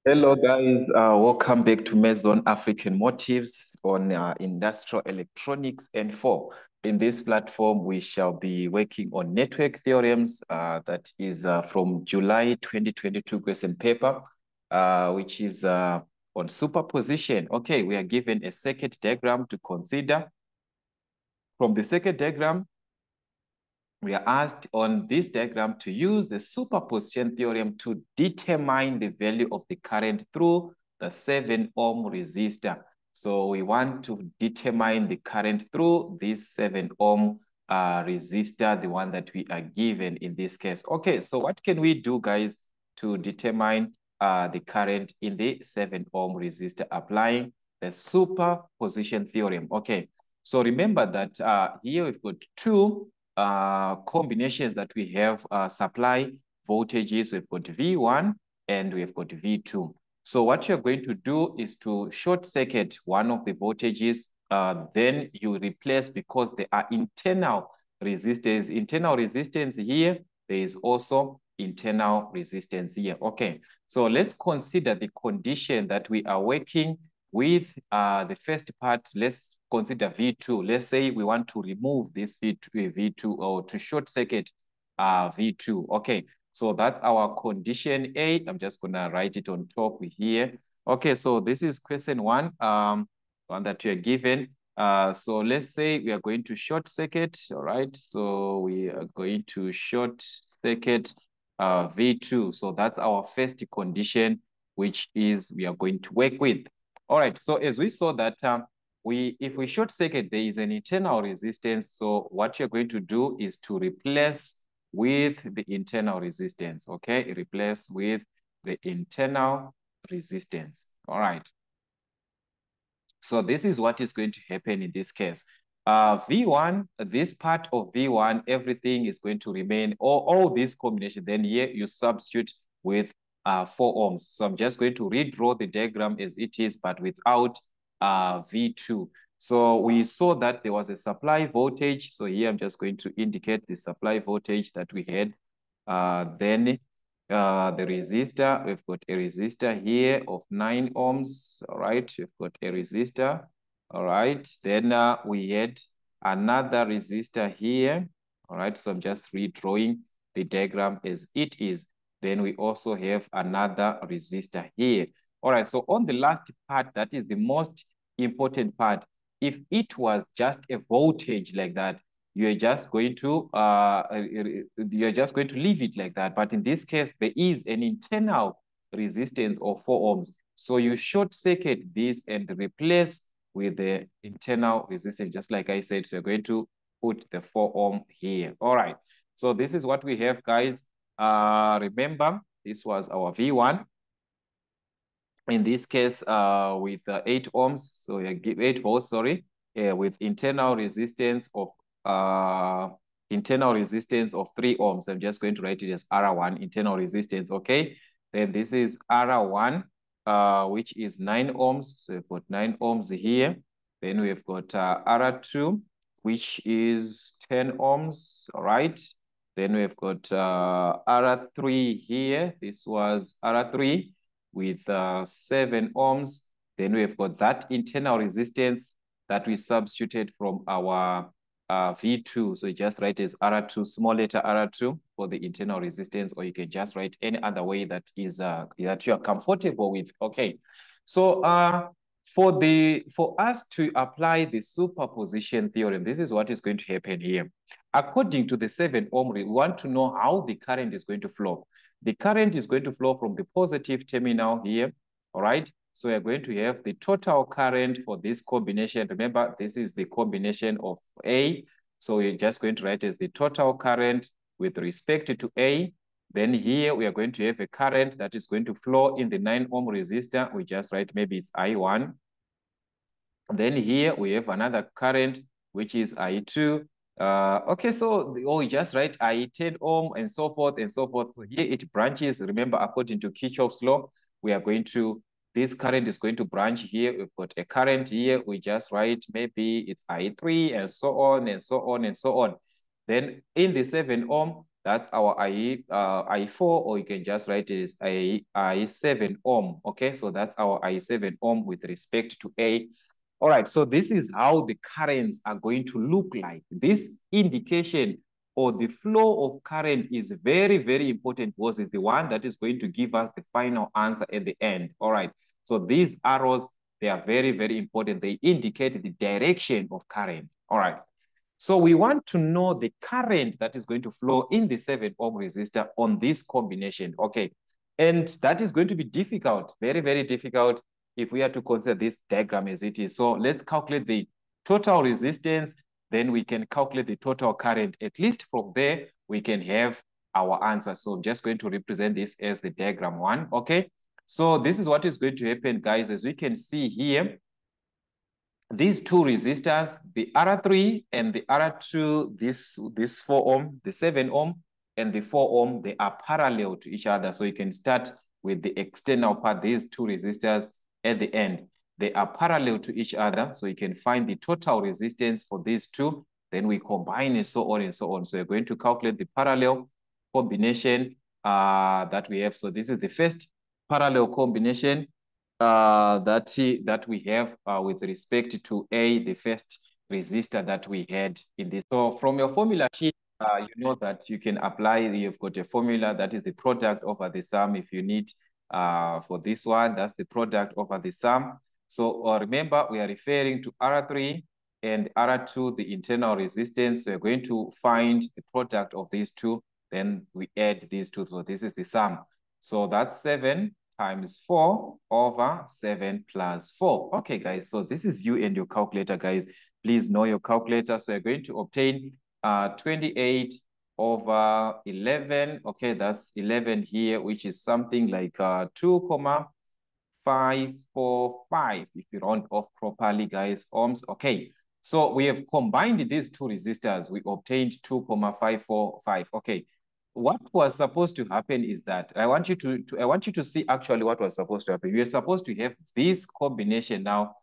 Hello, guys. Welcome back to Maison African Motives on industrial electronics and 4. In this platform, we shall be working on network theorems. That is from July 2022 question paper, which is on superposition. Okay, we are given a circuit diagram to consider. From the circuit diagram, we are asked on this diagram to use the superposition theorem to determine the value of the current through the 7-ohm resistor. So we want to determine the current through this 7-ohm resistor, the one that we are given in this case. Okay, so what can we do, guys, to determine the current in the 7-ohm resistor applying the superposition theorem? Okay, so remember that here we've got two combinations that we have supply voltages. We've got V1 and we've got V2. So what you're going to do is to short circuit one of the voltages, then you replace, because there are internal resistance. Internal resistance here, there is also internal resistance here. Okay, so let's consider the condition that we are working with the first part. Let's consider V2. Let's say we want to remove this V2 or to short circuit V2. Okay, so that's our condition A. I'm just gonna write it on top here. Okay, so this is question one, one that you're given. So let's say we are going to short circuit. All right, so we are going to short circuit V2. So that's our first condition, which is we are going to work with. All right, so as we saw that if we short circuit, there is an internal resistance. So what you're going to do is to replace with the internal resistance, okay? Replace with the internal resistance. All right. So this is what is going to happen in this case. V1, this part of V1, everything is going to remain, all this combination. Then here you substitute with 4 ohms. So I'm just going to redraw the diagram as it is, but without V2. So we saw that there was a supply voltage. So here I'm just going to indicate the supply voltage that we had. Then the resistor, we've got a resistor here of 9 ohms. All right, we've got a resistor. All right, then we had another resistor here. All right, so I'm just redrawing the diagram as it is. Then we also have another resistor here. All right, so on the last part, that is the most important part. If it was just a voltage like that, you're just going to leave it like that. But in this case, there is an internal resistance of 4 ohms. So you short circuit this and replace with the internal resistance, just like I said. So you're going to put the 4 ohm here. All right. So this is what we have, guys. Remember, this was our V1. In this case, with 8 ohms, so you give 8 volts, sorry, with internal resistance of 3 ohms. I'm just going to write it as R1, internal resistance, okay? Then this is R1, which is 9 ohms. So we've got 9 ohms here. Then we've got R2, which is 10 ohms, all right? Then we've got R3 here. This was R3 with 7 ohms. Then we've got that internal resistance that we substituted from our V2. So you just write as R2, small letter R2 for the internal resistance, or you can just write any other way that is that you are comfortable with. Okay. So for us to apply the superposition theorem, this is what is going to happen here. According to the 7-ohm rule, we want to know how the current is going to flow. The current is going to flow from the positive terminal here, all right? So we're going to have the total current for this combination. Remember, this is the combination of A. So we're just going to write as the total current with respect to A. Then here we are going to have a current that is going to flow in the 9-ohm resistor. We just write, maybe it's I1. Then here we have another current, which is I2. Okay, so we just write I10 ohm and so forth and so forth. So here it branches. Remember, according to Kirchhoff's law, we are going to, this current is going to branch here. We've got a current here. We just write, maybe it's I3 and so on and so on and so on. Then in the 7 ohm, That's our I4, or you can just write it as I7 ohm. Okay, so that's our I7 ohm with respect to A. All right, so this is how the currents are going to look like. This indication or the flow of current is very, very important because it's the one that is going to give us the final answer at the end. All right, so these arrows, they are very, very important. They indicate the direction of current. All right. So we want to know the current that is going to flow in the 7 ohm resistor on this combination. Okay. And that is going to be difficult, very, very difficult if we are to consider this diagram as it is. So let's calculate the total resistance, then we can calculate the total current. At least from there, we can have our answer. So I'm just going to represent this as the diagram 1. Okay. So this is what is going to happen, guys. As we can see here, these two resistors, the R3 and the R2, this 4 ohm, the 7 ohm, and the 4 ohm, they are parallel to each other. So you can start with the external part, these two resistors at the end. They are parallel to each other. So you can find the total resistance for these two. Then we combine and so on and so on. So you're going to calculate the parallel combination that we have. So this is the first parallel combination that we have with respect to A, the first resistor that we had in this. So from your formula sheet, you know that you can apply, you've got a formula that is the product over the sum. If you need for this one, that's the product over the sum. So remember, we are referring to R3 and R2, the internal resistance. So we're going to find the product of these two, then we add these two. So this is the sum. So that's 7 times 4 over 7 plus 4. Okay, guys, so this is you and your calculator, guys. Please know your calculator. So you're going to obtain 28 over 11. Okay, that's 11 here, which is something like 2,545 if you round off properly, guys, ohms. Okay, so we have combined these two resistors. We obtained 2,545. Okay, what was supposed to happen is that I want you to see actually what was supposed to happen. We are supposed to have this combination now.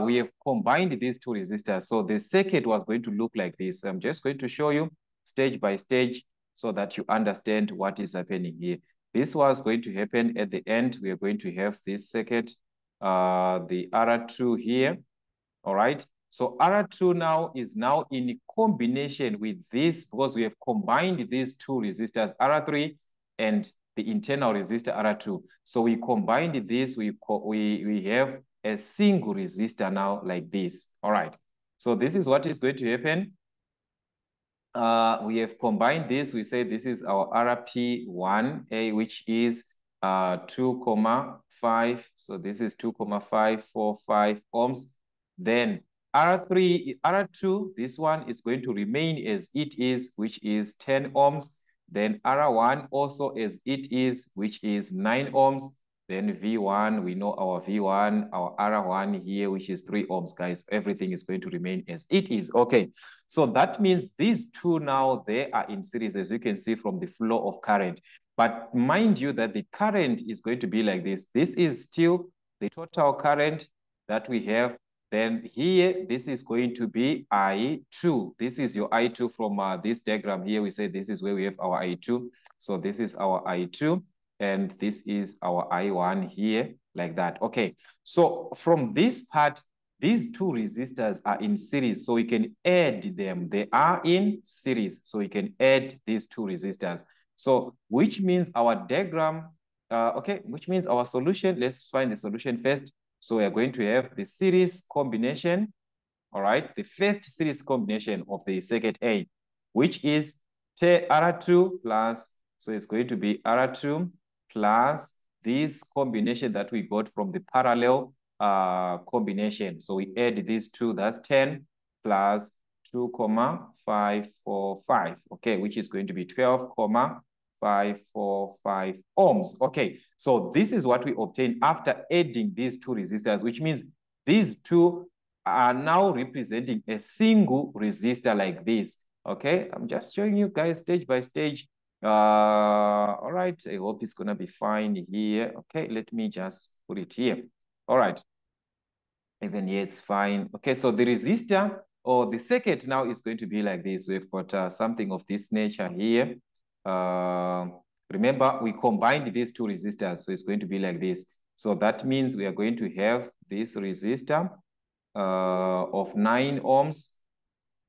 We have combined these two resistors. So the circuit was going to look like this. I'm just going to show you stage by stage so that you understand what is happening here. This was going to happen at the end. We are going to have this circuit, the R2 here. All right. So R2 now is now in combination with this because we have combined these two resistors, R3 and the internal resistor R2. So we combined this, we have a single resistor now like this. All right. So this is what is going to happen. We have combined this. We say this is our RP1A, which is 2,5. So this is 2,545 ohms. Then R2, this one is going to remain as it is, which is 10 ohms. Then R1 also as it is, which is 9 ohms. Then V1, we know our V1, our R1 here, which is 3 ohms, guys. Everything is going to remain as it is. Okay, so that means these two now, they are in series, as you can see from the flow of current. But mind you that the current is going to be like this. This is still the total current that we have. Then here, this is going to be I2. This is your I2 from this diagram here. We say this is where we have our I2. So this is our I2. And this is our I1 here, like that. Okay, so from this part, these two resistors are in series, so we can add them. They are in series, so we can add these two resistors. So which means our diagram, okay, which means our solution, let's find the solution first. So we are going to have the series combination, all right, the first series combination of the circuit A, which is R2 plus, so it's going to be R2 plus this combination that we got from the parallel combination. So we add these two, that's 10 plus 2,545, okay, which is going to be 12,545 ohms. Okay, so this is what we obtain after adding these two resistors, which means these two are now representing a single resistor like this. Okay, I'm just showing you guys stage by stage. All right, I hope it's gonna be fine here. Okay, let me just put it here. All right, even here it's fine. Okay, so the resistor or the circuit now is going to be like this. We've got something of this nature here. remember, we combined these two resistors, so it's going to be like this. So that means we are going to have this resistor of 9 ohms,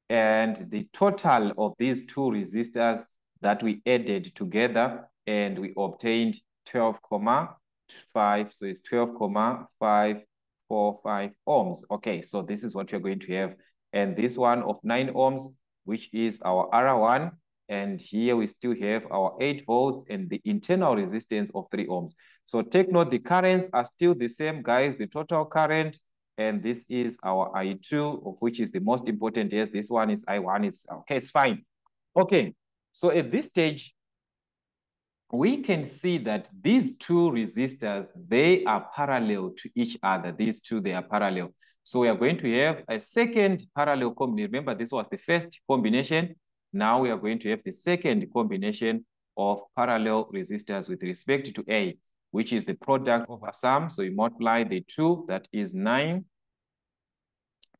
and the total of these two resistors that we added together, and we obtained 12,5. So it's 12,545 ohms. Okay, so this is what you're going to have. And this one of 9 ohms, which is our R1. And here we still have our 8 volts and the internal resistance of 3 ohms. So take note, the currents are still the same, guys. The total current, and this is our I2, of which is the most important. Yes, this one is I1. It's okay, it's fine. Okay, so at this stage, we can see that these two resistors, they are parallel to each other. These two, they are parallel. So we are going to have a second parallel combination. Remember, this was the first combination. Now we are going to have the second combination of parallel resistors with respect to A, which is the product over sum. So you multiply the two, that is 9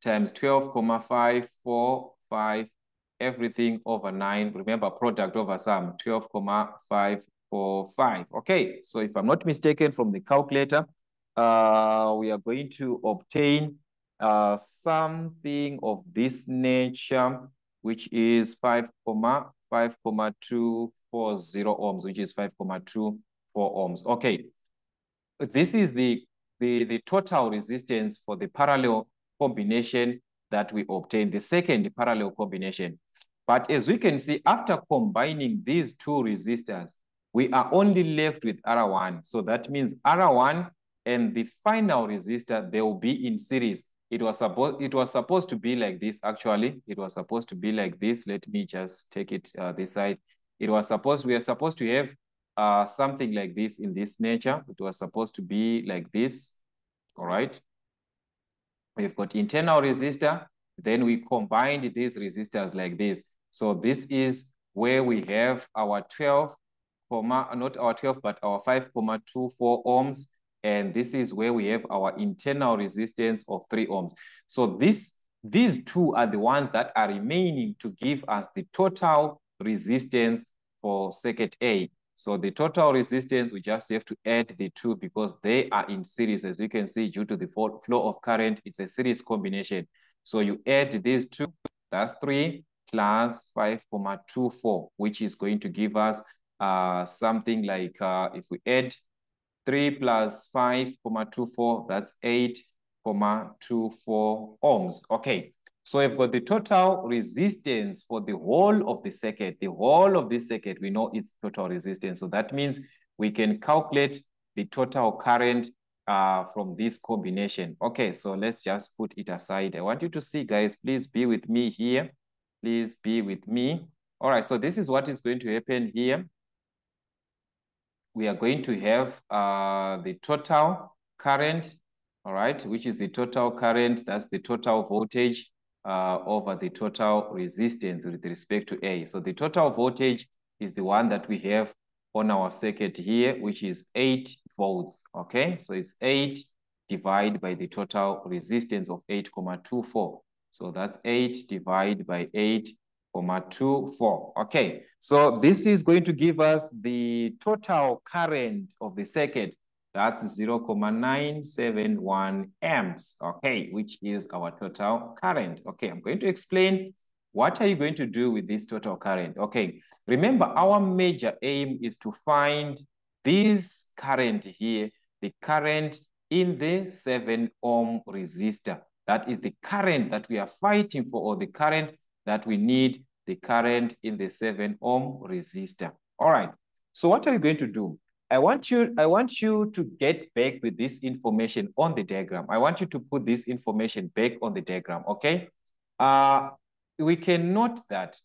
times 12,545, everything over 9. Remember, product over sum, 12,545. Okay, so if I'm not mistaken from the calculator, we are going to obtain something of this nature, which is 5,240 ohms, which is 5,240 ohms. Okay, this is the total resistance for the parallel combination that we obtained, the second parallel combination. But as we can see, after combining these two resistors, we are only left with R1. So that means R1 and the final resistor, they will be in series. It was supposed to be like this, actually. It was supposed to be like this. Let me just take it this side. We are supposed to have something like this in this nature. It was supposed to be like this, all right? We've got internal resistor, then we combined these resistors like this. So this is where we have our 12, not our 12, but our 5,240 ohms. And this is where we have our internal resistance of 3 ohms. So these two are the ones that are remaining to give us the total resistance for circuit A. So the total resistance, we just have to add the two because they are in series. As you can see, due to the flow of current, it's a series combination. So you add these two, that's 3 plus 5,24, which is going to give us something like, if we add 3 plus 5,24, that's 8,24 ohms. Okay, so we've got the total resistance for the whole of the circuit. The whole of this circuit, we know its total resistance. So that means we can calculate the total current from this combination. Okay, so let's just put it aside. I want you to see, guys, please be with me here. Please be with me. All right, so this is what is going to happen here. We are going to have the total current, all right, which is the total current, that's the total voltage over the total resistance with respect to A. So the total voltage is the one that we have on our circuit here, which is 8 volts, okay? So it's 8 divided by the total resistance of 8,24. So that's 8 divided by 8,24. Okay, so this is going to give us the total current of the circuit. That's 0,971 amps, okay, which is our total current. Okay, I'm going to explain what are you going to do with this total current. Okay, remember our major aim is to find this current here, the current in the 7 ohm resistor. That is the current that we are fighting for, or the current that we need, the current in the 7 ohm resistor. All right, so what are you going to do? I want you to get back with this information on the diagram. I want you to put this information back on the diagram, okay? We can note that,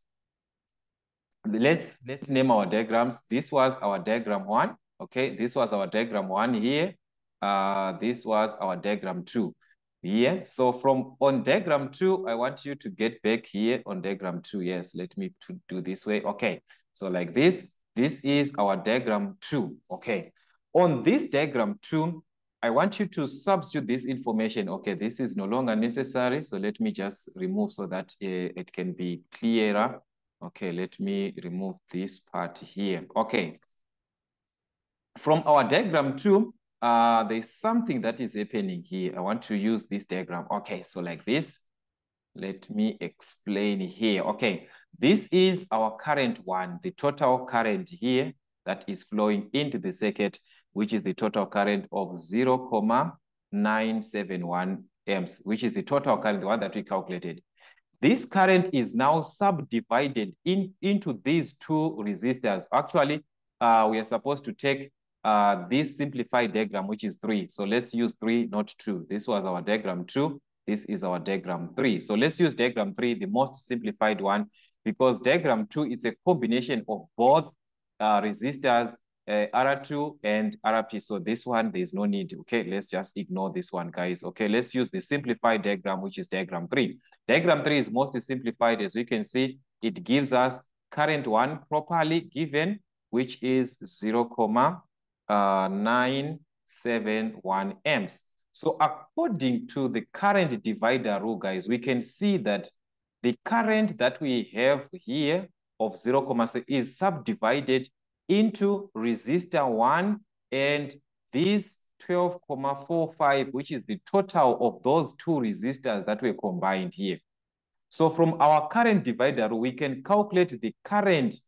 let's name our diagrams. This was our diagram 1, okay? This was our diagram 1 here. This was our diagram 2 here. So from on diagram 2, I want you to get back here on diagram 2. Yes, let me do this way. Okay, so like this. This is our diagram 2, okay? On this diagram 2, I want you to substitute this information. Okay, this is no longer necessary, so let me just remove so that it can be clearer. Okay, let me remove this part here. Okay. From our diagram 2, there's something that is happening here. I want to use this diagram. Okay, so like this. Let me explain here. Okay, this is our current one, the total current here that is flowing into the circuit, which is the total current of 0.971 amps, which is the total current, the one that we calculated. This current is now subdivided into these two resistors. Actually, we are supposed to take this simplified diagram, which is 3. So let's use 3, not 2. This was our diagram 2. This is our diagram 3. So let's use diagram 3, the most simplified one, because diagram 2 is a combination of both resistors, R2 and RP. So this one, there's no need. Okay, let's just ignore this one, guys. Okay, let's use the simplified diagram, which is diagram 3. Diagram 3 is most simplified. As you can see, it gives us current 1 properly given, which is 0.971 amps. So according to the current divider rule, guys, we can see that the current that we have here of 0.6 is subdivided into resistor 1 and this 12.45, which is the total of those two resistors that were combined here. So from our current divider, we can calculate the current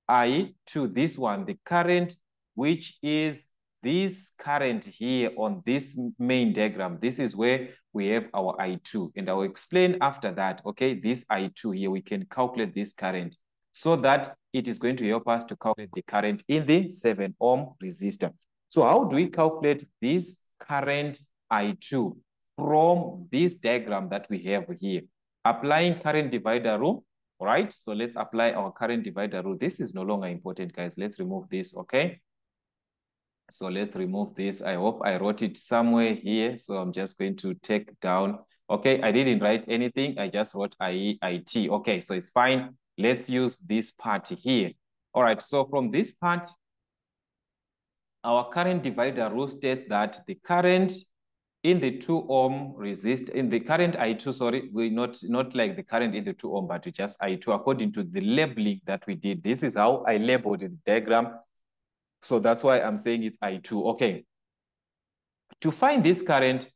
I to this one, the current which is this current here on this main diagram. This is where we have our I2, and I'll explain after that, okay, this I2 here, we can calculate this current so that it is going to help us to calculate the current in the 7 ohm resistor. So how do we calculate this current I2 from this diagram that we have here? Applying current divider rule. All right, so let's apply our current divider rule. This is no longer important, guys. Let's remove this, okay? So let's remove this. I hope I wrote it somewhere here. So I'm just going to take down. Okay, I didn't write anything. I just wrote IEIT. Okay, so it's fine. Let's use this part here. All right, so from this part, our current divider rule states that the current in the 2 ohm resist, in the current I2, sorry, we not like the current in the 2 ohm, but just I2 according to the labeling that we did. This is how I labeled the diagram. So that's why I'm saying it's I2. Okay. To find this current,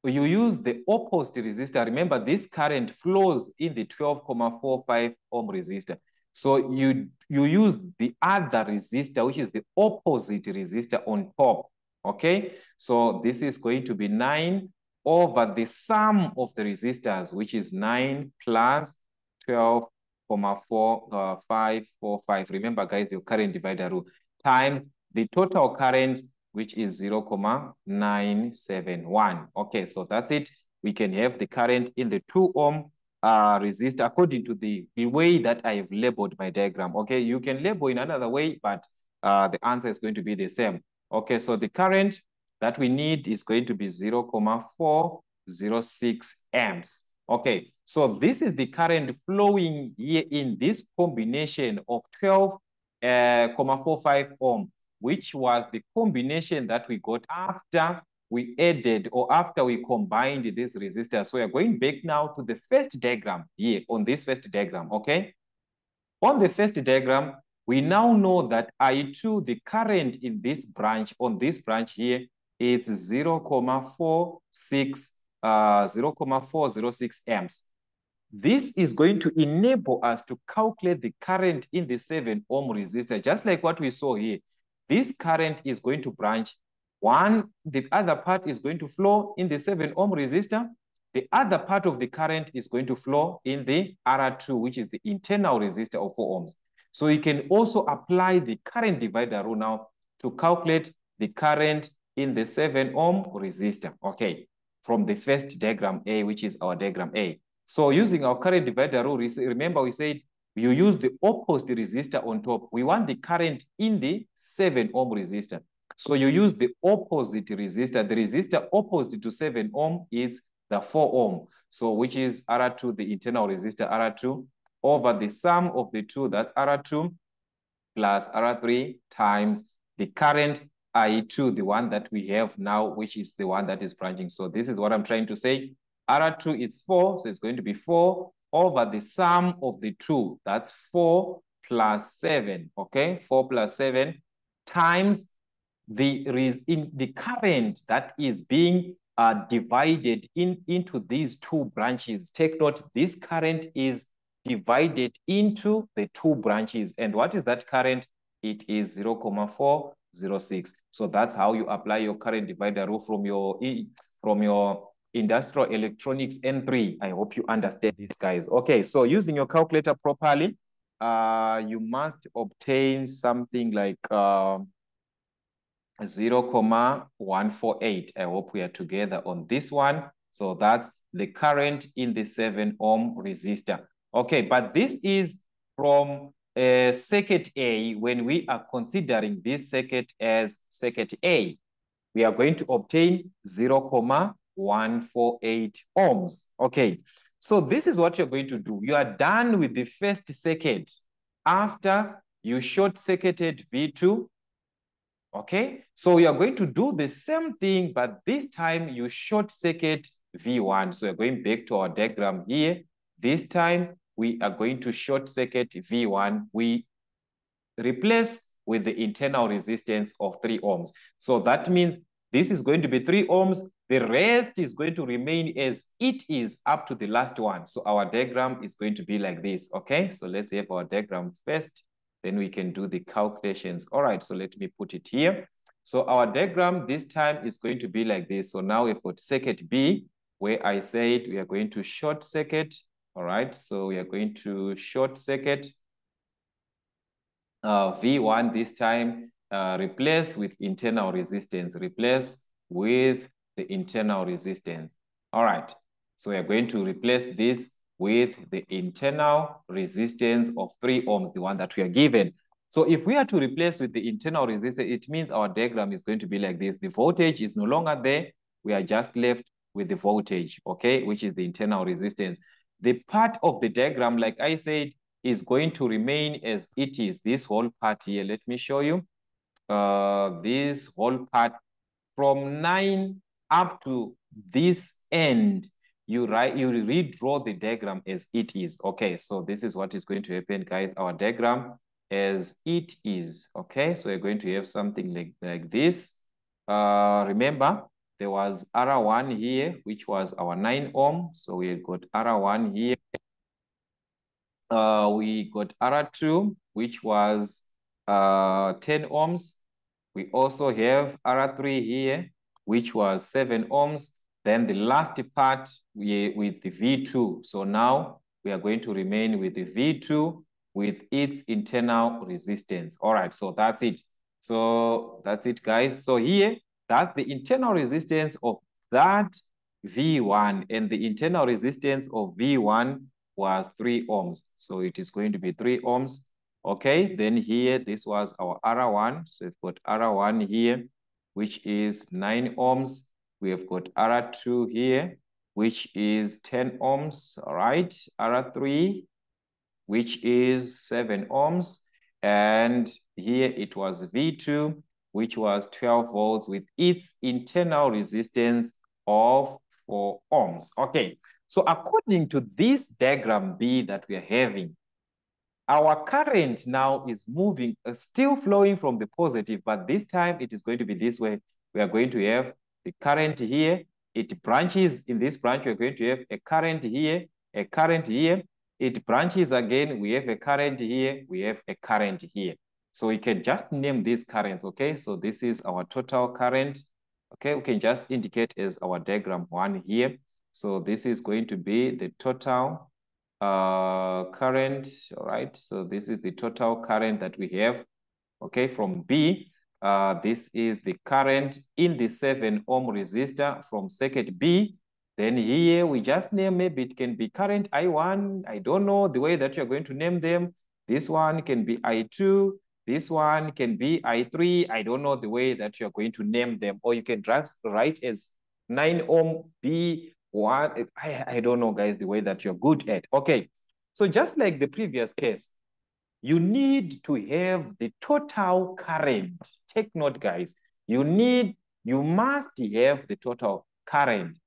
you use the opposite resistor. Remember, this current flows in the 12.45 ohm resistor. So you use the other resistor, which is the opposite resistor on top. Okay, so this is going to be 9 over the sum of the resistors, which is 9 plus 12.4545. Remember, guys, your current divider rule, times the total current, which is 0.971. Okay, so that's it. We can have the current in the 2 ohm resistor according to the way that I have labeled my diagram. Okay, you can label in another way, but the answer is going to be the same. Okay, so the current that we need is going to be 0.406 amps. Okay, so this is the current flowing here in this combination of 12.45 ohm, which was the combination that we got after we added or after we combined this resistor. So we are going back now to the first diagram here on this first diagram, okay? On the first diagram, we now know that I2, the current in this branch, on this branch here, is 0.406 amps. This is going to enable us to calculate the current in the 7 ohm resistor, just like what we saw here. This current is going to branch one, the other part is going to flow in the 7 ohm resistor. The other part of the current is going to flow in the R2, which is the internal resistor of 4 ohms. So you can also apply the current divider rule now to calculate the current in the 7 ohm resistor, okay, from the first diagram A, which is our diagram A. So using our current divider rule, remember we said you use the opposite resistor on top. We want the current in the 7 ohm resistor. So you use the opposite resistor. The resistor opposite to 7 ohm is the 4 ohm. So which is R2, the internal resistor R2, over the sum of the two, that's R2 plus R3 times the current I2, the one that we have now, which is the one that is branching. So this is what I'm trying to say. R2 is 4, so it's going to be 4 over the sum of the two. That's 4 plus 7, okay? 4 plus 7 times the current that is being divided into these two branches. Take note, this current is divided into the two branches. And what is that current? It is 0.406. So that's how you apply your current divider rule from your industrial electronics N3. I hope you understand this, guys. Okay, so using your calculator properly, you must obtain something like 0.148. I hope we are together on this one. So that's the current in the 7 ohm resistor. Okay, but this is from circuit A. When we are considering this circuit as circuit A, we are going to obtain 0.148 ohms. Okay, so this is what you're going to do. You are done with the first circuit after you short-circuited V2. Okay, so we are going to do the same thing, but this time you short-circuit V1. So we're going back to our diagram here. This time we are going to short-circuit V1. We replace with the internal resistance of 3 ohms. So that means this is going to be 3 ohms. The rest is going to remain as it is up to the last one. So our diagram is going to be like this, okay? So let's have our diagram first, then we can do the calculations. All right, so let me put it here. So our diagram this time is going to be like this. So now we've got circuit B, where I said we are going to short circuit. All right, so we are going to short circuit V1 this time, replace with internal resistance, replace with the internal resistance. All right, so we are going to replace this with the internal resistance of 3 ohms, the one that we are given. So if we are to replace with the internal resistance, it means our diagram is going to be like this. The voltage is no longer there. We are just left with the voltage, okay, which is the internal resistance. The part of the diagram, like I said, is going to remain as it is. This whole part here, let me show you. This whole part from 9 up to this end, you redraw the diagram as it is. Okay, so this is what is going to happen, guys. Our diagram as it is. Okay, so we're going to have something like this. Remember, there was R1 here, which was our 9 ohm. So we got R1 here. We got R2, which was 10 ohms. We also have R3 here, which was 7 ohms. Then the last part with the V2. So now we are going to remain with the V2 with its internal resistance. All right, so that's it. So that's it, guys. So here, that's the internal resistance of that V1, and the internal resistance of V1 was 3 ohms. So it is going to be 3 ohms. Okay, then here, this was our R1. So we've got R1 here, which is 9 ohms. We have got R2 here, which is 10 ohms. All right, R3, which is 7 ohms. And here it was V2, which was 12 volts with its internal resistance of 4 ohms. Okay, so according to this diagram B that we are having, our current now is moving, still flowing from the positive, but this time it is going to be this way. We are going to have the current here. It branches in this branch. We're going to have a current here, a current here. It branches again. We have a current here. We have a current here. So we can just name these currents, okay? So this is our total current. Okay, we can just indicate as our diagram 1 here. So this is going to be the total current. All right, so this is the total current that we have, okay, from B. This is the current in the 7 ohm resistor from circuit B. Then here we just name, maybe it can be current I1. I don't know the way that you're going to name them. This one can be I2. This one can be I3. I don't know the way that you're going to name them. Or you can just write as 9 ohm B1. I don't know, guys, the way that you're good at. Okay, so just like the previous case, you need to have the total current. Take note, guys. You must have the total current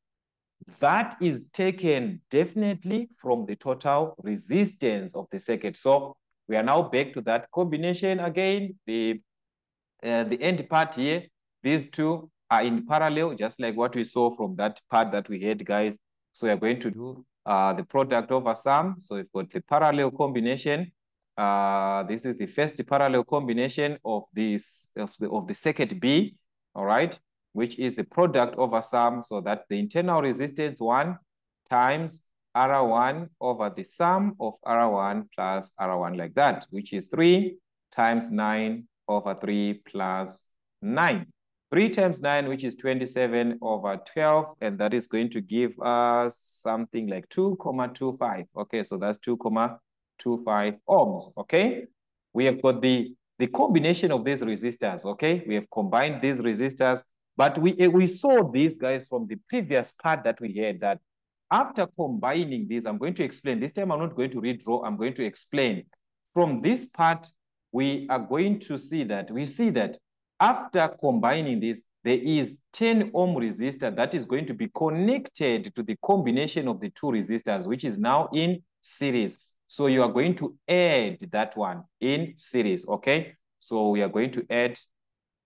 that is taken definitely from the total resistance of the circuit. So we are now back to that combination again. The end part here, these two are in parallel, just like what we saw from that part that we had, guys. So we are going to do the product over sum. So we've got the parallel combination. This is the first parallel combination of this of the circuit B, all right, which is the product over sum. So that the internal resistance 1 times R1 over the sum of R1 plus R1 like that, which is 3 times 9 over 3 plus 9. 3 times 9, which is 27 over 12, and that is going to give us something like 2,25. Okay, so that's 2,25 ohms, okay? We have got the combination of these resistors, okay? We have combined these resistors, but we saw these guys from the previous part that we had that after combining these, I'm going to explain. This time I'm not going to redraw, I'm going to explain. From this part, we are going to see that, after combining this, there is 10 ohm resistor that is going to be connected to the combination of the two resistors, which is now in series. So you are going to add that one in series, okay? So we are going to add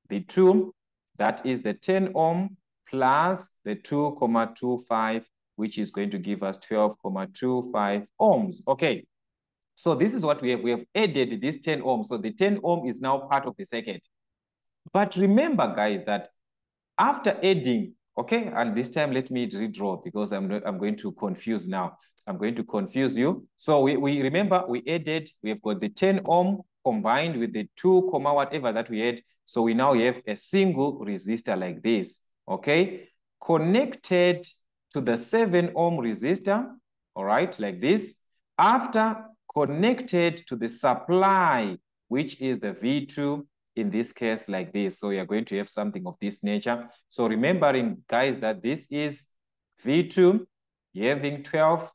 the 2, that is the 10 ohm plus the 2,25, which is going to give us 12,25 ohms, okay? So this is what we have. We have added this 10 ohms. So the 10 ohm is now part of the circuit. But remember, guys, that after adding, okay, and this time let me redraw because I'm going to confuse now. I'm going to confuse you. So we remember we added, we have got the 10 ohm combined with the 2, whatever that we had. So we now have a single resistor like this, okay, connected to the 7 ohm resistor, all right, like this. After connected to the supply, which is the V2, in this case like this. So you're going to have something of this nature. So remembering, guys, that this is V2, you're having 12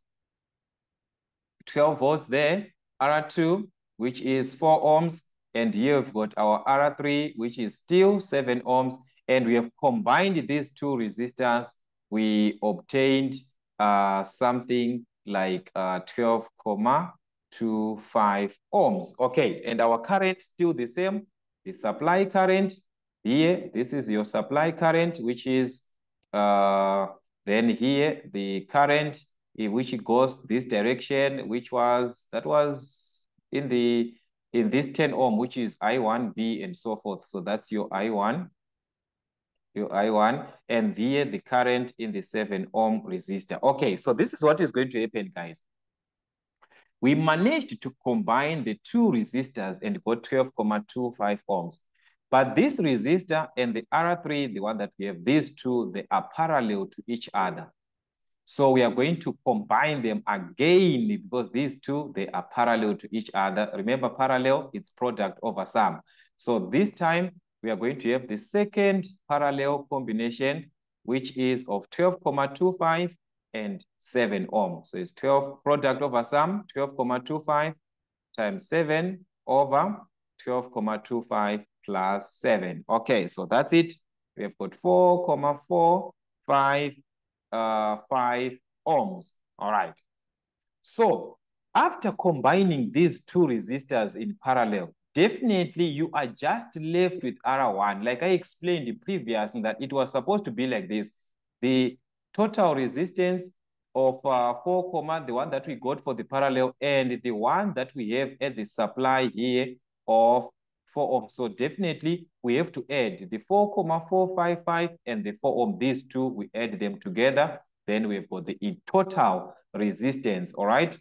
volts there, R2, which is 4 ohms, and here we've got our R3, which is still 7 ohms, and we have combined these two resistors. We obtained something like 12,25 ohms. Okay, and our current still the same. The supply current here, this is your supply current, which is then here the current which goes this direction, that was in this 10 ohm, which is I1B and so forth. So that's your I1, and here the current in the 7 ohm resistor. Okay, so this is what is going to happen, guys. We managed to combine the two resistors and got 12,25 ohms. But this resistor and the R3, the one that we have, these two, they are parallel to each other. So we are going to combine them again because these two, they are parallel to each other. Remember, parallel, it's product over sum. So this time, we are going to have the second parallel combination, which is of 12,25 and 7 ohms. So it's 12 product over sum, 12,25 times 7 over 12,25 plus 7. Okay, so that's it. We have got 4,45 5 ohms. All right. So after combining these two resistors in parallel, definitely you are just left with R1. Like I explained previously that it was supposed to be like this. The total resistance of 4, the one that we got for the parallel, and the one that we have at the supply here of 4 ohms. So definitely we have to add the 4,455 and the 4 ohm. These two, we add them together. Then we've got the total resistance, all right?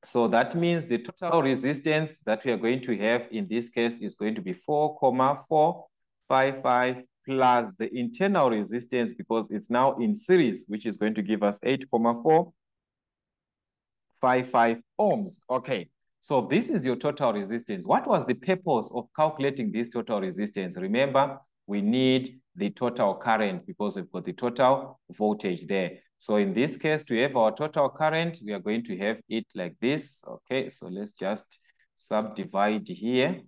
So that means the total resistance that we are going to have in this case is going to be 4,455 plus the internal resistance because it's now in series, which is going to give us 8,455 ohms. Okay, so this is your total resistance. What was the purpose of calculating this total resistance? Remember, we need the total current because we've got the total voltage there. So in this case, to have our total current, we are going to have it like this. Okay, so let's just subdivide here.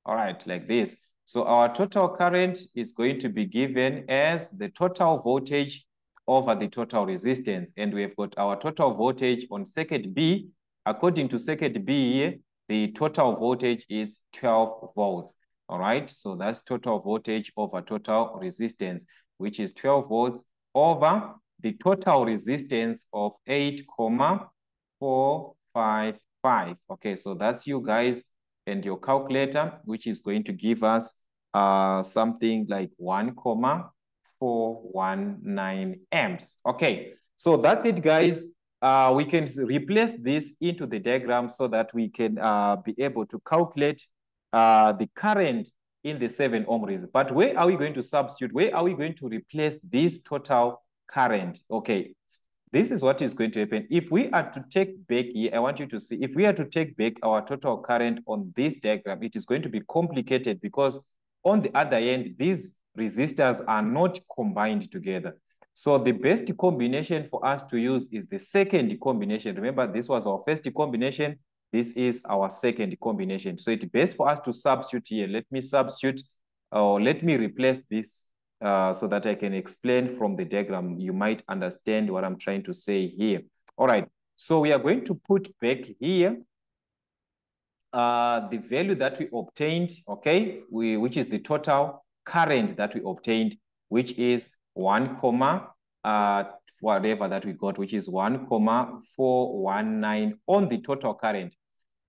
All right, like this. So our total current is going to be given as the total voltage over the total resistance. And we've got our total voltage on circuit B. According to circuit B here, the total voltage is 12 volts. All right, so that's total voltage over total resistance, which is 12 volts over the total resistance of 8,455. Okay, so that's you guys and your calculator, which is going to give us something like 1,419 amps. Okay, so that's it, guys. We can replace this into the diagram so that we can be able to calculate the current in the 7 ohm resistor. But where are we going to substitute? Where are we going to replace this total current? Okay, this is what is going to happen. If we are to take back here, I want you to see, if we are to take back our total current on this diagram, it is going to be complicated because on the other end, these resistors are not combined together. So the best combination for us to use is the second combination. Remember, this was our first combination. This is our second combination. So it's best for us to substitute here. Let me substitute, or let me replace this so that I can explain from the diagram. You might understand what I'm trying to say here. All right, so we are going to put back here the value that we obtained, okay, which is the total current that we obtained, which is 1, whatever that we got, which is 1,419 on the total current.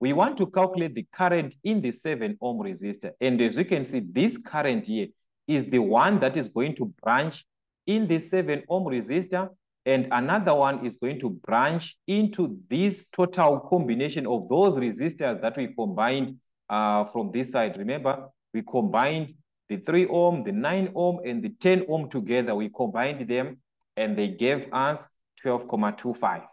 We want to calculate the current in the 7 ohm resistor. And as you can see, this current here is the one that is going to branch in the 7 ohm resistor, and another one is going to branch into this total combination of those resistors that we combined from this side. Remember, we combined the 3 ohm, the 9 ohm, and the 10 ohm together. We combined them, and they gave us 12,25.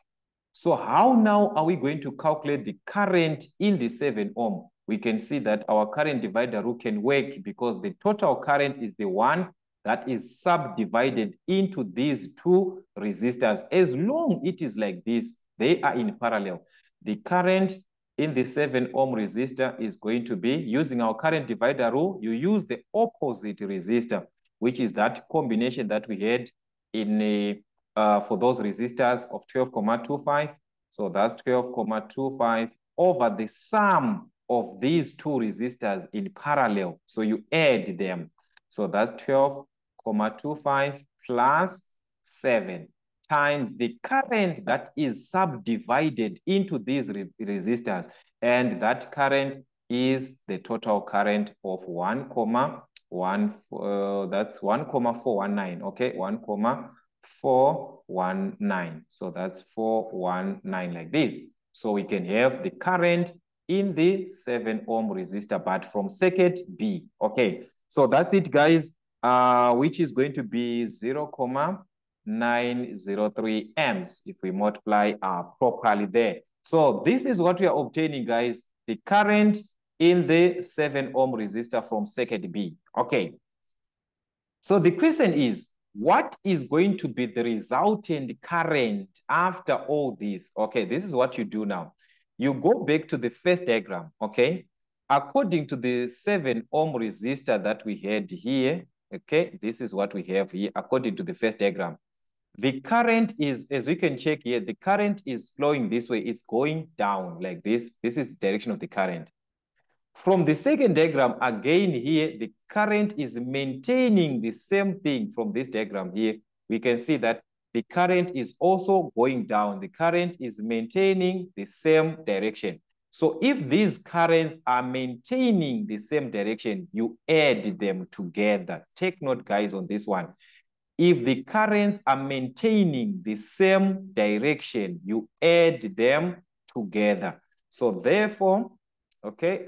So how now are we going to calculate the current in the 7 ohm? We can see that our current divider rule can work because the total current is the one that is subdivided into these two resistors. As long it is like this, they are in parallel. The current in the 7 ohm resistor is going to be, using our current divider rule, you use the opposite resistor, which is that combination that we had in for those resistors of 12,25. So that's 12,25 over the sum of these two resistors in parallel. So you add them. So that's 12,25 plus 7 times the current that is subdivided into these resistors. And that current is the total current of 1,1, that's 1,419, okay, 1,419. So that's 419 like this. So we can have the current in the 7 ohm resistor, but from circuit B. Okay, so that's it, guys, which is going to be 0,903 amps if we multiply properly there. So this is what we are obtaining, guys, the current in the 7 ohm resistor from circuit B. Okay, so the question is, what is going to be the resultant current after all this? Okay, this is what you do now. You go back to the first diagram, okay? According to the 7 ohm resistor that we had here, okay, this is what we have here according to the first diagram. The current is, as you can check here, the current is flowing this way. It's going down like this. This is the direction of the current. From the second diagram, again here, the current is maintaining the same thing from this diagram here. We can see that the current is also going down. The current is maintaining the same direction. So if these currents are maintaining the same direction, you add them together. Take note, guys, on this one. If the currents are maintaining the same direction, you add them together. So therefore, okay,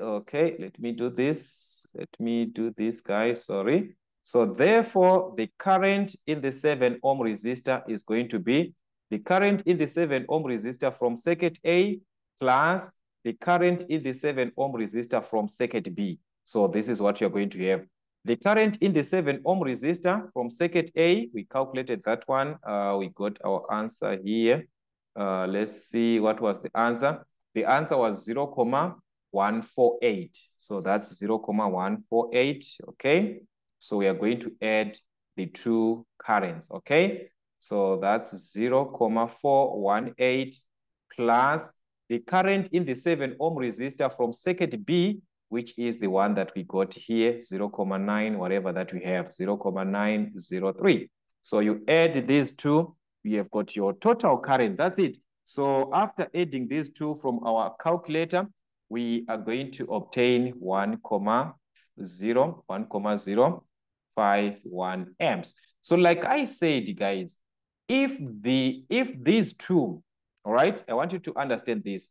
let me do this. Let me do this, guys, sorry. So therefore, the current in the 7 ohm resistor is going to be the current in the 7 ohm resistor from circuit A plus the current in the 7 ohm resistor from circuit B. So this is what you're going to have. The current in the 7 ohm resistor from circuit A, we calculated that one. We got our answer here. Let's see what was the answer. The answer was 0,148. So that's 0,148, okay? So we are going to add the two currents, okay? So that's 0.418 plus the current in the 7 ohm resistor from circuit B, which is the one that we got here, 0.9, whatever that we have, 0.903. So you add these two, you have got your total current. That's it. So after adding these two from our calculator, we are going to obtain 1.051 amps. So like I said, guys, if these two, all right, I want you to understand this.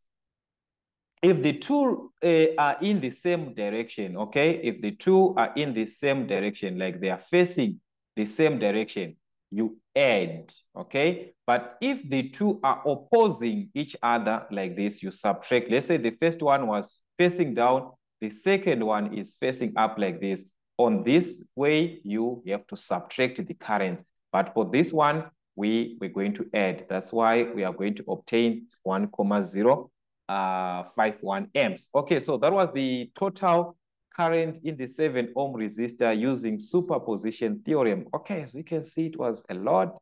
If the two are in the same direction, okay, if the two are in the same direction, like they are facing the same direction, you add, okay? But if the two are opposing each other like this, you subtract. Let's say the first one was facing down, the second one is facing up like this. On this way, you have to subtract the currents. But for this one, we're going to add. That's why we are going to obtain 1.051 amps. Okay, so that was the total current in the 7 ohm resistor using superposition theorem. Okay, so you can see it was a lot.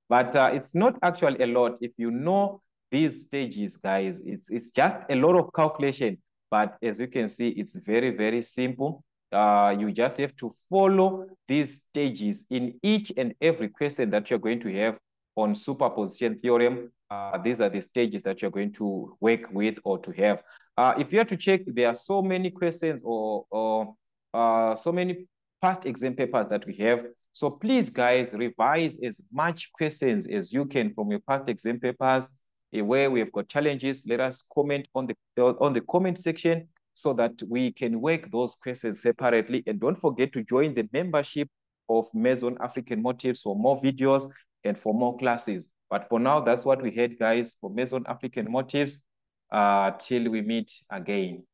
But it's not actually a lot. If you know these stages, guys, it's just a lot of calculation. But as you can see, it's very simple. You just have to follow these stages in each and every question that you're going to have on superposition theorem. These are the stages that you're going to work with or to have. If you have to check, there are so many questions or so many past exam papers that we have. So please, guys, revise as much questions as you can from your past exam papers. Where we have got challenges, let us comment on the comment section so that we can work those questions separately. And don't forget to join the membership of Meson African Motives for more videos and for more classes. But for now, that's what we had, guys, for Meson African Motives. Till we meet again.